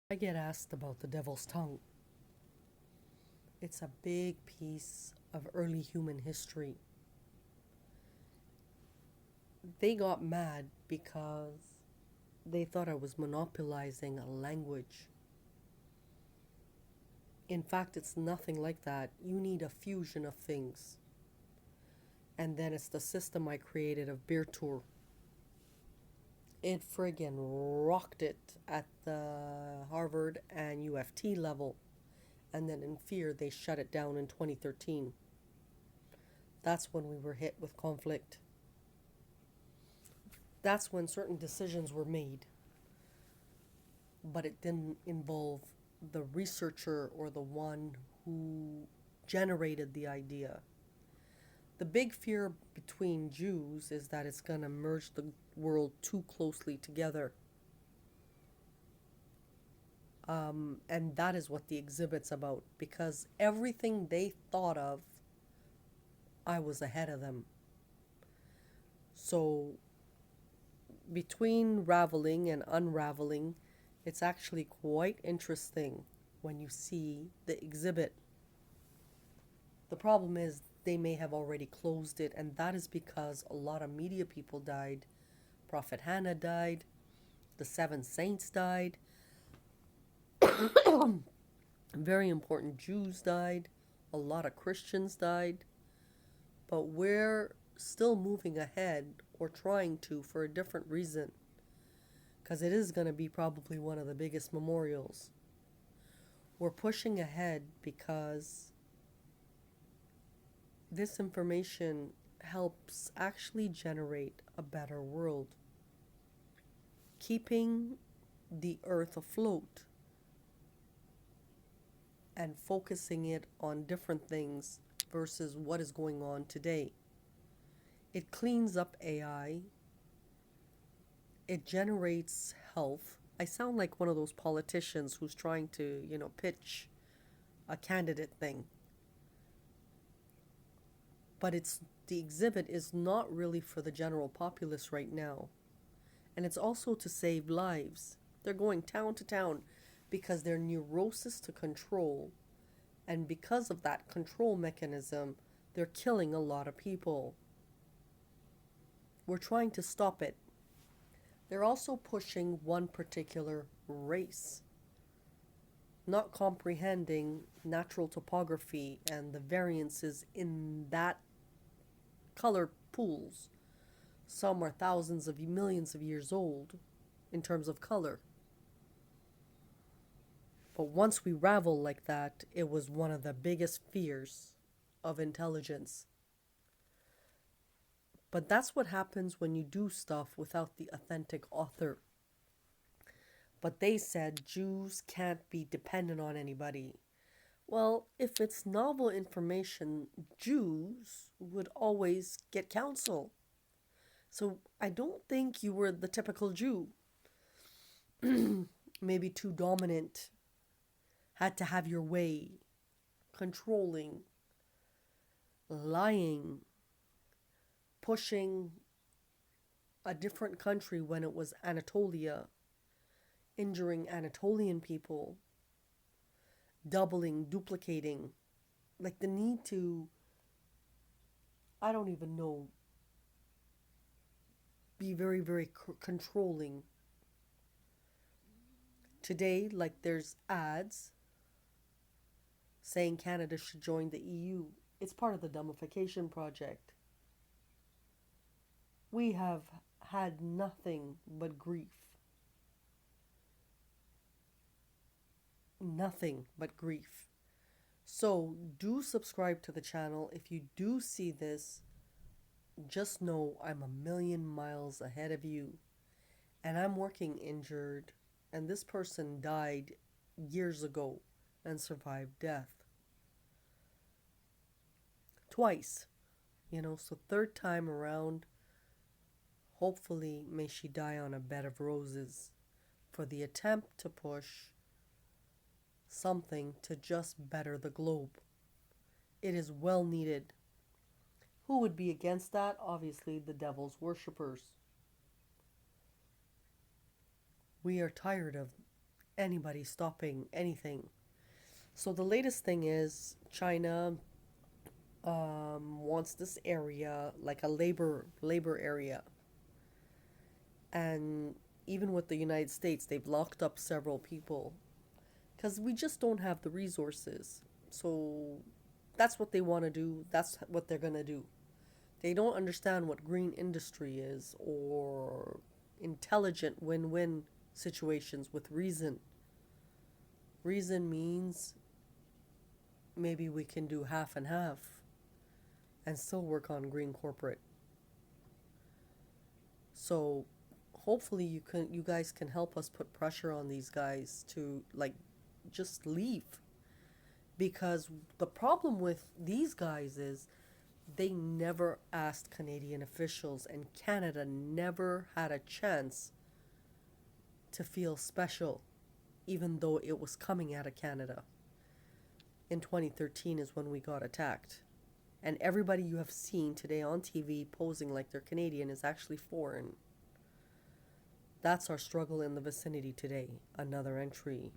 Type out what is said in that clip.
I get asked about the devil's tongue. It's a big piece of early human history. They got mad because they thought I was monopolizing a language. In fact, it's nothing like that. You need a fusion of things. And then it's the system I created of Birtur. It friggin' rocked it at the Harvard and UFT level. And then in fear, they shut it down in 2013. That's when we were hit with conflict. That's when certain decisions were made, but it didn't involve the researcher or the one who generated the idea. The big fear between Jews is that it's going to merge the world too closely together. And that is what the exhibit's about, because everything they thought of, I was ahead of them. So between raveling and unraveling, it's actually quite interesting when you see the exhibit. The problem is they may have already closed it, and that is because a lot of media people died. Prophet Hanna died, the seven saints died, very important Jews died, a lot of Christians died, but we're still moving ahead or trying to for a different reason, because it is going to be probably one of the biggest memorials. We're pushing ahead because this information helps actually generate a better world, keeping the earth afloat and focusing it on different things versus what is going on today. It cleans up AI. It generates health. I sound like one of those politicians who's trying to, pitch a candidate thing. But the exhibit is not really for the general populace right now. And it's also to save lives. They're going town to town because their neurosis to control, and because of that control mechanism, they're killing a lot of people. We're trying to stop it. They're also pushing one particular race, not comprehending natural topography and the variances in that color pools. Some are thousands of millions of years old in terms of color. But once we ravel like that, it was one of the biggest fears of intelligence. But that's what happens when you do stuff without the authentic author. But they said Jews can't be dependent on anybody. Well, if it's novel information, Jews would always get counsel. So I don't think you were the typical Jew. Maybe too dominant, had to have your way, controlling, lying, pushing a different country when it was Anatolia, injuring Anatolian people, doubling, duplicating, like the need to, I don't even know, be very, very controlling. Today, like there's ads saying Canada should join the EU. It's part of the dumbification project. We have had nothing but grief. Nothing but grief. So do subscribe to the channel. If you do see this, just know I'm a million miles ahead of you. And I'm working injured. And this person died years ago and survived death. Twice. So third time around, hopefully may she die on a bed of roses for the attempt to push something to just better the globe. It is well needed. Who would be against that? Obviously, the devil's worshippers. We are tired of anybody stopping anything. So the latest thing is China wants this area like a labor area, and even with the United States, they've locked up several people because we just don't have the resources. So that's what they want to do. That's what they're gonna do. They don't understand what green industry is or intelligent win-win situations with reason. Reason means maybe we can do half and half and still work on green corporate. So hopefully you guys can help us put pressure on these guys to like just leave, because the problem with these guys is they never asked Canadian officials, and Canada never had a chance to feel special, even though it was coming out of Canada. In 2013 is when we got attacked. And everybody you have seen today on TV posing like they're Canadian is actually foreign. That's our struggle in the vicinity today. Another entry.